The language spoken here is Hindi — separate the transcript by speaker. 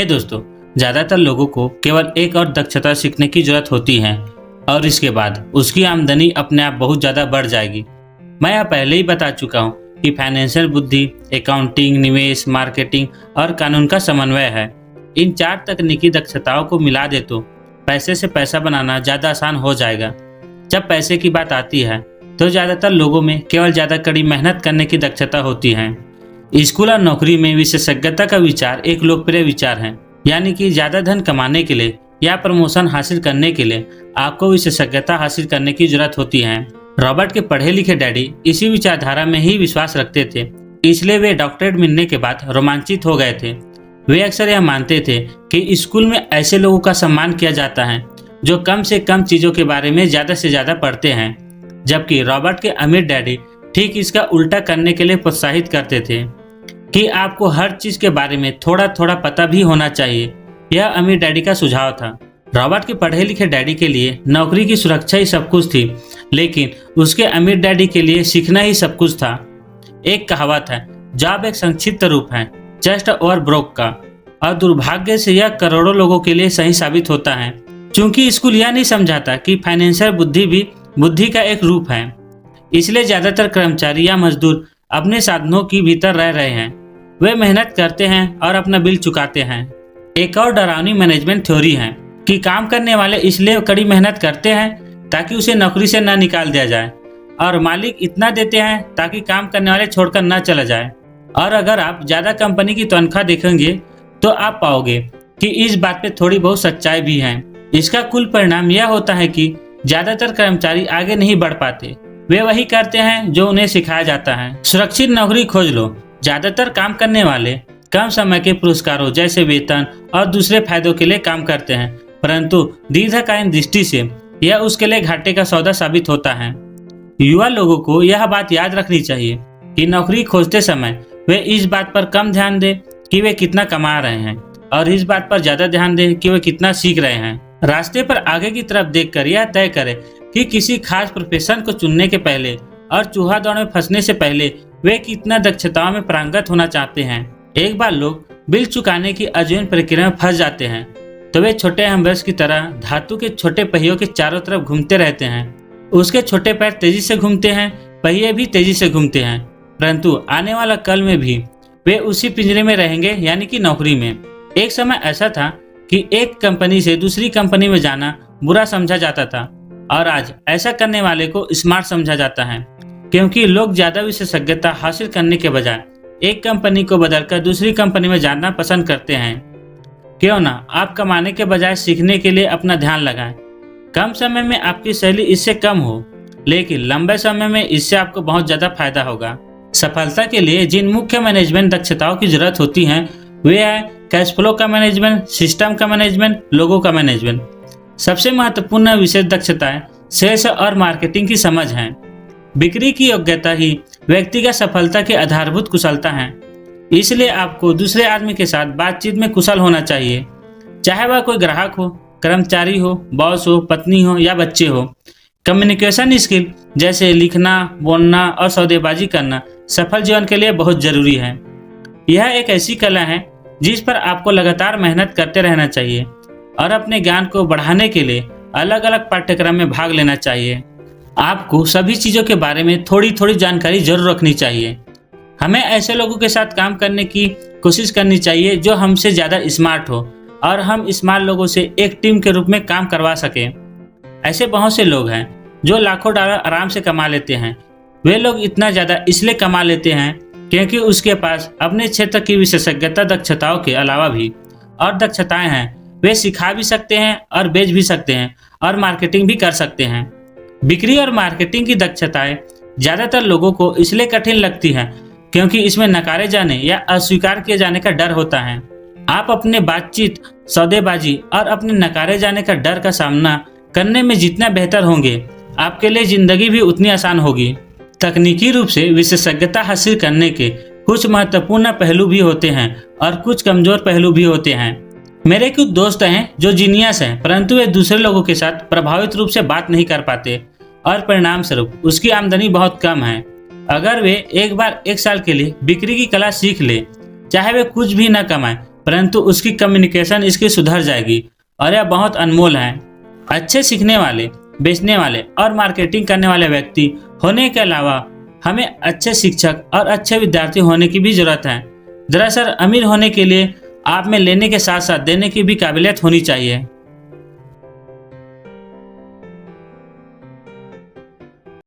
Speaker 1: हे दोस्तों, ज़्यादातर लोगों को केवल एक और दक्षता सीखने की जरूरत होती है और इसके बाद उसकी आमदनी अपने आप बहुत ज़्यादा बढ़ जाएगी। मैं यह पहले ही बता चुका हूँ कि फाइनेंशियल बुद्धि, अकाउंटिंग, निवेश, मार्केटिंग और कानून का समन्वय है। इन 4 तकनीकी दक्षताओं को मिला दे तो पैसे से पैसा बनाना ज़्यादा आसान हो जाएगा। जब पैसे की बात आती है तो ज़्यादातर लोगों में केवल ज़्यादा कड़ी मेहनत करने की दक्षता होती है। स्कूल और नौकरी में विशेषज्ञता का विचार एक लोकप्रिय विचार है, यानी कि ज़्यादा धन कमाने के लिए या प्रमोशन हासिल करने के लिए आपको विशेषज्ञता हासिल करने की जरूरत होती है। रॉबर्ट के पढ़े लिखे डैडी इसी विचारधारा में ही विश्वास रखते थे, इसलिए वे डॉक्टरेट मिलने के बाद रोमांचित हो गए थे। वे अक्सर यह मानते थे कि स्कूल में ऐसे लोगों का सम्मान किया जाता है जो कम से कम चीज़ों के बारे में ज़्यादा से ज़्यादा पढ़ते हैं, जबकि रॉबर्ट के अमीर डैडी ठीक इसका उल्टा करने के लिए प्रोत्साहित करते थे कि आपको हर चीज़ के बारे में थोड़ा थोड़ा पता भी होना चाहिए। यह अमीर डैडी का सुझाव था। रॉबर्ट के पढ़े लिखे डैडी के लिए नौकरी की सुरक्षा ही सब कुछ थी, लेकिन उसके अमीर डैडी के लिए सीखना ही सब कुछ था। एक कहावत है, जॉब एक संक्षिप्त रूप है जस्ट और ब्रोक का, और दुर्भाग्य से यह करोड़ों लोगों के लिए सही साबित होता है, क्योंकि स्कूल यह नहीं समझाता कि फाइनेंशियल बुद्धि भी बुद्धि का एक रूप है। इसलिए ज़्यादातर कर्मचारी या मजदूर अपने साधनों के भीतर रह रहे हैं। वे मेहनत करते हैं और अपना बिल चुकाते हैं। एक और डरावनी मैनेजमेंट थ्योरी है कि काम करने वाले इसलिए कड़ी मेहनत करते हैं ताकि उसे नौकरी से न निकाल दिया जाए, और मालिक इतना देते हैं ताकि काम करने वाले छोड़कर न चला जाए। और अगर आप ज़्यादा कंपनी की तनख्वाह देखेंगे तो आप पाओगे कि इस बात पे थोड़ी बहुत सच्चाई भी है। इसका कुल परिणाम यह होता है कि ज़्यादातर कर्मचारी आगे नहीं बढ़ पाते। वे वही करते हैं जो उन्हें सिखाया जाता है। सुरक्षित नौकरी खोज लो। ज़्यादातर काम करने वाले कम समय के पुरस्कारों जैसे वेतन और दूसरे फायदों के लिए काम करते हैं, परंतु दीर्घकालीन दृष्टि से यह उसके लिए घाटे का सौदा साबित होता है। युवा लोगों को यह बात याद रखनी चाहिए कि नौकरी खोजते समय वे इस बात पर कम ध्यान दें कि वे कितना कमा रहे हैं और इस बात पर ज्यादा ध्यान दें कि वे कितना सीख रहे हैं। रास्ते पर आगे की तरफ देखकर यह तय करें कि किसी खास प्रोफेशन को चुनने के पहले और चूहा दौड़ में फंसने से पहले वे कितना दक्षताओं में पारंगत होना चाहते हैं। एक बार लोग बिल चुकाने की अजीब प्रक्रिया में फंस जाते हैं तो वे छोटे हैमर्स की तरह धातु के छोटे पहियों के चारों तरफ घूमते रहते हैं। उसके छोटे पैर तेजी से घूमते हैं, पहिए भी तेजी से घूमते हैं, परंतु आने वाला कल में भी वे उसी पिंजरे में रहेंगे, यानी कि नौकरी में। एक समय ऐसा था कि एक कंपनी से दूसरी कंपनी में जाना बुरा समझा जाता था, और आज ऐसा करने वाले को स्मार्ट समझा जाता है, क्योंकि लोग ज्यादा विशेषज्ञता हासिल करने के बजाय एक कंपनी को बदलकर दूसरी कंपनी में जाना पसंद करते हैं। क्यों ना आप कमाने के बजाय सीखने के लिए अपना ध्यान लगाएं। कम समय में आपकी सैलरी इससे कम हो, लेकिन लंबे समय में इससे आपको बहुत ज्यादा फायदा होगा। सफलता के लिए जिन मुख्य मैनेजमेंट दक्षताओं की जरूरत होती है वे है कैश फ्लो का मैनेजमेंट, सिस्टम का मैनेजमेंट, लोगों का मैनेजमेंट। सबसे महत्वपूर्ण विशेष दक्षताएं सेल्स और मार्केटिंग की समझ है। बिक्री की योग्यता ही व्यक्तिगत सफलता की आधारभूत कुशलता है। इसलिए आपको दूसरे आदमी के साथ बातचीत में कुशल होना चाहिए, चाहे वह कोई ग्राहक हो, कर्मचारी हो, बॉस हो, पत्नी हो या बच्चे हो। कम्युनिकेशन स्किल जैसे लिखना, बोलना और सौदेबाजी करना सफल जीवन के लिए बहुत जरूरी है। यह एक ऐसी कला है जिस पर आपको लगातार मेहनत करते रहना चाहिए और अपने ज्ञान को बढ़ाने के लिए अलग अलग पाठ्यक्रम में भाग लेना चाहिए। आपको सभी चीज़ों के बारे में थोड़ी थोड़ी जानकारी जरूर रखनी चाहिए। हमें ऐसे लोगों के साथ काम करने की कोशिश करनी चाहिए जो हमसे ज़्यादा स्मार्ट हो और हम स्मार्ट लोगों से एक टीम के रूप में काम करवा सकें। ऐसे बहुत से लोग हैं जो लाखों डॉलर आराम से कमा लेते हैं। वे लोग इतना ज़्यादा इसलिए कमा लेते हैं क्योंकि उसके पास अपने क्षेत्र की विशेषज्ञता दक्षताओं के अलावा भी और दक्षताएं हैं। वे सिखा भी सकते हैं और बेच भी सकते हैं और मार्केटिंग भी कर सकते हैं। बिक्री और मार्केटिंग की दक्षताएं ज़्यादातर लोगों को इसलिए कठिन लगती हैं क्योंकि इसमें नकारे जाने या अस्वीकार किए जाने का डर होता है। आप अपने बातचीत, सौदेबाजी और अपने नकारे जाने का डर का सामना करने में जितना बेहतर होंगे, आपके लिए जिंदगी भी उतनी आसान होगी। तकनीकी रूप से विशेषज्ञता हासिल करने के कुछ महत्वपूर्ण पहलू भी होते हैं और कुछ कमजोर पहलू भी होते हैं। मेरे कुछ दोस्त हैं जो जीनियस हैं, परंतु वे दूसरे लोगों के साथ प्रभावित रूप से बात नहीं कर पाते और परिणाम स्वरूप उसकी आमदनी बहुत कम है। अगर वे एक बार 1 साल के लिए बिक्री की कला सीख ले, चाहे वे कुछ भी न कमाएं, परंतु उसकी कम्युनिकेशन इसकी सुधर जाएगी और यह बहुत अनमोल है। अच्छे सीखने वाले, बेचने वाले और मार्केटिंग करने वाले व्यक्ति होने के अलावा हमें अच्छे शिक्षक और अच्छे विद्यार्थी होने की भी जरूरत है। दरअसल अमीर होने के लिए आप में लेने के साथ साथ देने की भी काबिलियत होनी चाहिए।